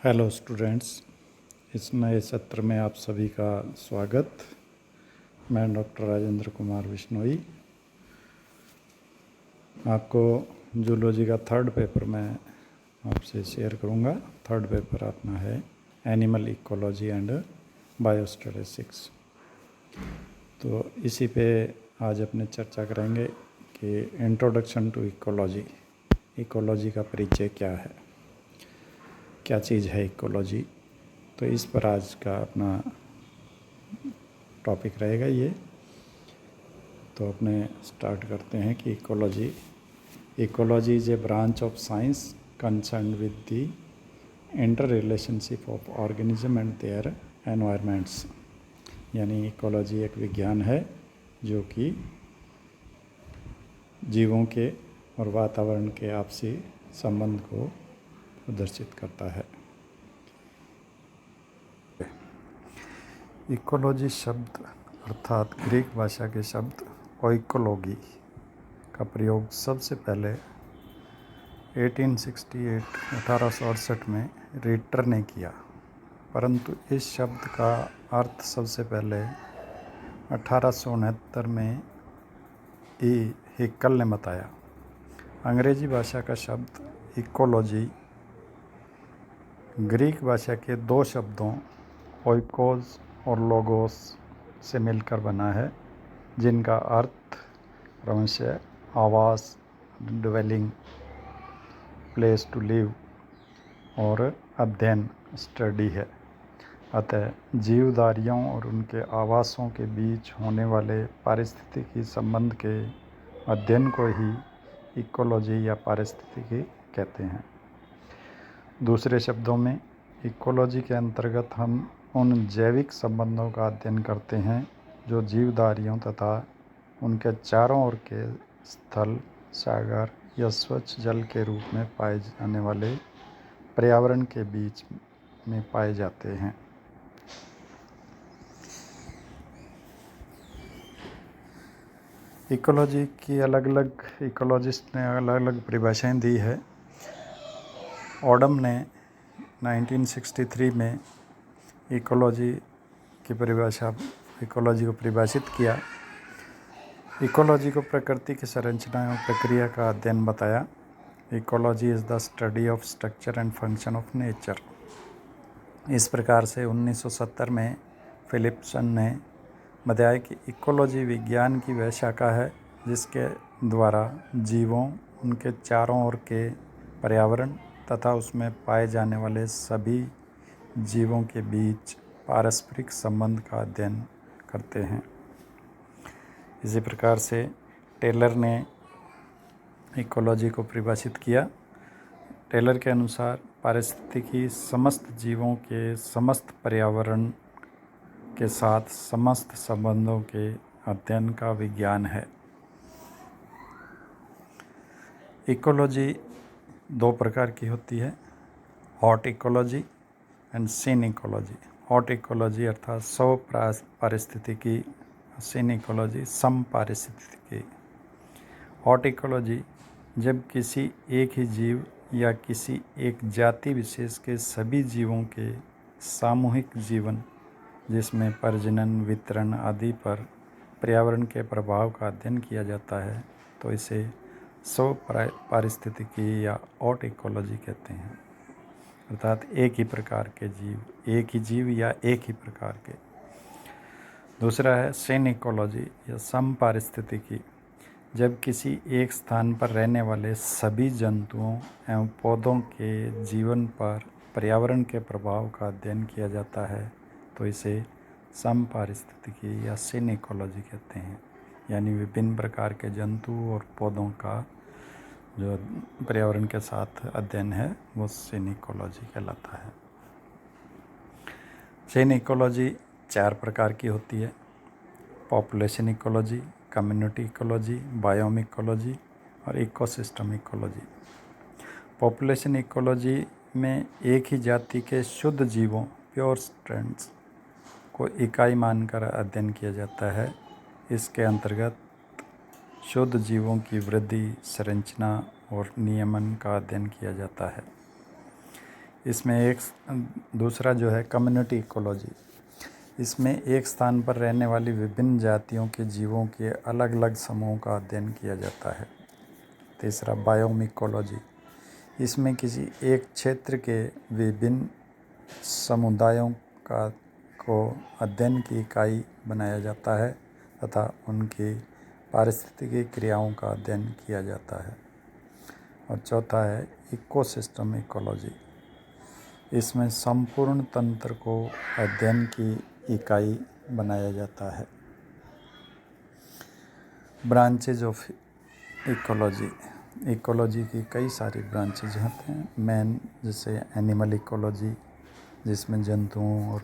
Hello students, इस नए सत्र में आप सभी का स्वागत। मैं डॉक्टर राजेंद्र कुमार बिश्नोई आपको जूलॉजी का थर्ड पेपर मैं आपसे शेयर करूंगा। थर्ड पेपर अपना है एनिमल इकोलॉजी एंड बायोस्टैटिस्टिक्स। तो इसी पे आज अपने चर्चा करेंगे कि इंट्रोडक्शन टू इकोलॉजी, इकोलॉजी का परिचय क्या है, क्या चीज़ है इकोलॉजी। तो इस पर आज का अपना टॉपिक रहेगा ये। तो अपने स्टार्ट करते हैं कि ecology is a branch of science concern with the inter relationship of organism and their environments. यानी इकोलॉजी एक विज्ञान है जो कि जीवों के और वातावरण के आपसी संबंध को प्रदर्शित करता है। इकोलॉजी शब्द अर्थात ग्रीक भाषा के शब्द ओइकोलॉगी का प्रयोग सबसे पहले 1868 में रिटर ने किया, परंतु इस शब्द का अर्थ सबसे पहले 1869 में ई हिक्कल ने बताया। अंग्रेजी भाषा का शब्द इकोलॉजी ग्रीक भाषा के दो शब्दों ओइकोस और लोगोस से मिलकर बना है, जिनका अर्थ क्रमशः आवास, ड्वेलिंग, प्लेस टू लिव और अध्ययन, स्टडी है। अतः जीवधारियों और उनके आवासों के बीच होने वाले पारिस्थितिकी संबंध के अध्ययन को ही इकोलॉजी या पारिस्थितिकी कहते हैं। दूसरे शब्दों में इकोलॉजी के अंतर्गत हम उन जैविक संबंधों का अध्ययन करते हैं जो जीवधारियों तथा उनके चारों ओर के स्थल, सागर या स्वच्छ जल के रूप में पाए जाने वाले पर्यावरण के बीच में पाए जाते हैं। इकोलॉजी की अलग अलग इकोलॉजिस्ट ने अलग अलग परिभाषाएं दी है। ऑडम ने 1963 में इकोलॉजी को परिभाषित किया। इकोलॉजी को प्रकृति की संरचना एवं प्रक्रिया का अध्ययन बताया। Ecology is the study of structure and function of nature. इस प्रकार से 1970 में फिलिप्सन ने बताया कि इकोलॉजी विज्ञान की वह शाखा है जिसके द्वारा जीवों, उनके चारों ओर के पर्यावरण तथा उसमें पाए जाने वाले सभी जीवों के बीच पारस्परिक संबंध का अध्ययन करते हैं। इसी प्रकार से टेलर ने इकोलॉजी को परिभाषित किया। टेलर के अनुसार पारिस्थितिकी समस्त जीवों के समस्त पर्यावरण के साथ समस्त संबंधों के अध्ययन का विज्ञान है। इकोलॉजी दो प्रकार की होती है, autecology and synecology. Autecology अर्थात सौ पारिस्थितिकी, सीन इकोलॉजी सम पारिस्थितिकी। हॉट इकोलॉजी जब किसी एक ही जीव या किसी एक जाति विशेष के सभी जीवों के सामूहिक जीवन, जिसमें प्रजनन, वितरण आदि पर पर्यावरण के प्रभाव का अध्ययन किया जाता है, तो इसे सौ पारिस्थितिकी या हॉट इकोलॉजी कहते हैं। अर्थात एक ही प्रकार के जीव, एक ही जीव या एक ही प्रकार के। दूसरा है सीन इकोलॉजी या सम पारिस्थितिकी। जब किसी एक स्थान पर रहने वाले सभी जंतुओं एवं पौधों के जीवन पर पर्यावरण के प्रभाव का अध्ययन किया जाता है, तो इसे सम पारिस्थितिकी या सीन इकोलॉजी कहते हैं। यानी विभिन्न प्रकार के जंतु और पौधों का जो पर्यावरण के साथ अध्ययन है वो सीन इकोलॉजी कहलाता है। सीन इकोलॉजी चार प्रकार की होती है, population ecology, community ecology, biome ecology और इकोसिस्टम इकोलॉजी। पॉपुलेशन इकोलॉजी में एक ही जाति के शुद्ध जीवों, प्योर स्ट्रेंड्स को इकाई मानकर अध्ययन किया जाता है। इसके अंतर्गत शुद्ध जीवों की वृद्धि, संरचना और नियमन का अध्ययन किया जाता है। इसमें एक दूसरा जो है कम्युनिटी इकोलॉजी। इसमें एक स्थान पर रहने वाली विभिन्न जातियों के जीवों के अलग अलग समूहों का अध्ययन किया जाता है। तीसरा बायोम इकोलॉजी। इसमें किसी एक क्षेत्र के विभिन्न समुदायों को अध्ययन की इकाई बनाया जाता है तथा उनकी पारिस्थितिकी क्रियाओं का अध्ययन किया जाता है। और चौथा है इकोसिस्टम इकोलॉजी। इसमें संपूर्ण तंत्र को अध्ययन की इकाई बनाया जाता है। Branches of ecology. इकोलॉजी की कई सारी ब्रांचेज होते हैं। मेन जैसे एनिमल इकोलॉजी, जिसमें जंतुओं और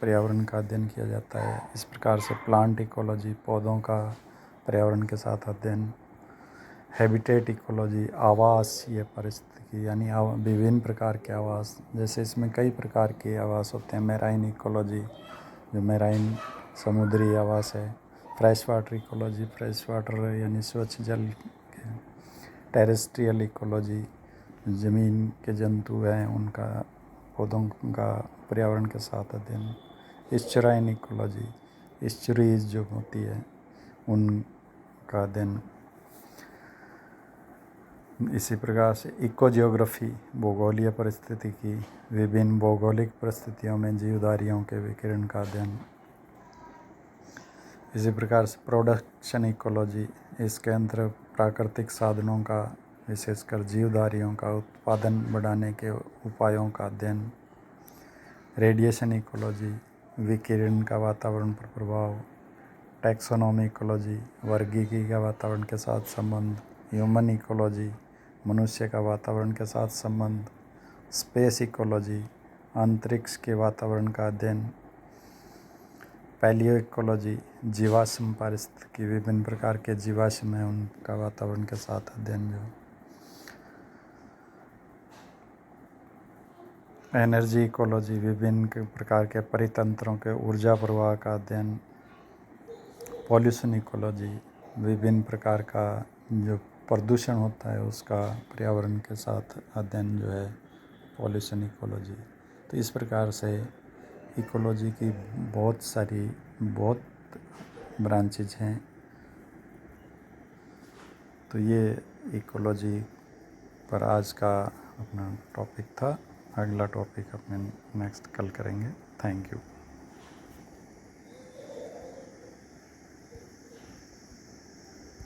पर्यावरण का अध्ययन किया जाता है। इस प्रकार से प्लांट इकोलॉजी, पौधों का पर्यावरण के साथ अध्ययन। हैबिटेट इकोलॉजी, आवासीय पारिस्थितिकी यानी विभिन्न प्रकार के आवास, जैसे इसमें कई प्रकार के आवास होते हैं। मैराइन इकोलॉजी, जो मैराइन समुद्री आवास है। Fresh water ecology, fresh water यानी स्वच्छ जल के। टेरेस्ट्रियल इकोलॉजी, ज़मीन के जंतु हैं उनका, पौधों का पर्यावरण के साथ अध्ययन। इस्चुराइन इकोलॉजी, इस्चुरीज जो होती है उनका अध्ययन। इसी प्रकार से इको जियोग्राफी, भूगोलीय परिस्थिति की, विभिन्न भौगोलिक परिस्थितियों में जीवधारियों के विकिरण का अध्ययन। इसी प्रकार से प्रोडक्शन इकोलॉजी, इसके अंतर्गत प्राकृतिक साधनों का, विशेषकर जीवधारियों का उत्पादन बढ़ाने के उपायों का अध्ययन। रेडिएशन इकोलॉजी, विकिरण का वातावरण पर प्रभाव। टैक्सोनॉमी इकोलॉजी, वर्गीकी का वातावरण के साथ संबंध। ह्यूमन इकोलॉजी, मनुष्य का वातावरण के साथ संबंध। स्पेस इकोलॉजी, अंतरिक्ष के वातावरण का अध्ययन। पैलियो इकोलॉजी, जीवाश्म पारिस्थितिकी, विभिन्न प्रकार के जीवाश्म हैं उनका वातावरण के साथ अध्ययन। जो एनर्जी इकोलॉजी, विभिन्न प्रकार के परितंत्रों के ऊर्जा प्रवाह का अध्ययन। पॉल्यूशन इकोलॉजी, विभिन्न प्रकार का जो प्रदूषण होता है उसका पर्यावरण के साथ अध्ययन जो है पॉल्यूशन इकोलॉजी। तो इस प्रकार से इकोलॉजी की बहुत ब्रांचेज हैं। तो ये इकोलॉजी पर आज का अपना टॉपिक था। अगला टॉपिक अपने नेक्स्ट कल करेंगे। Thank you.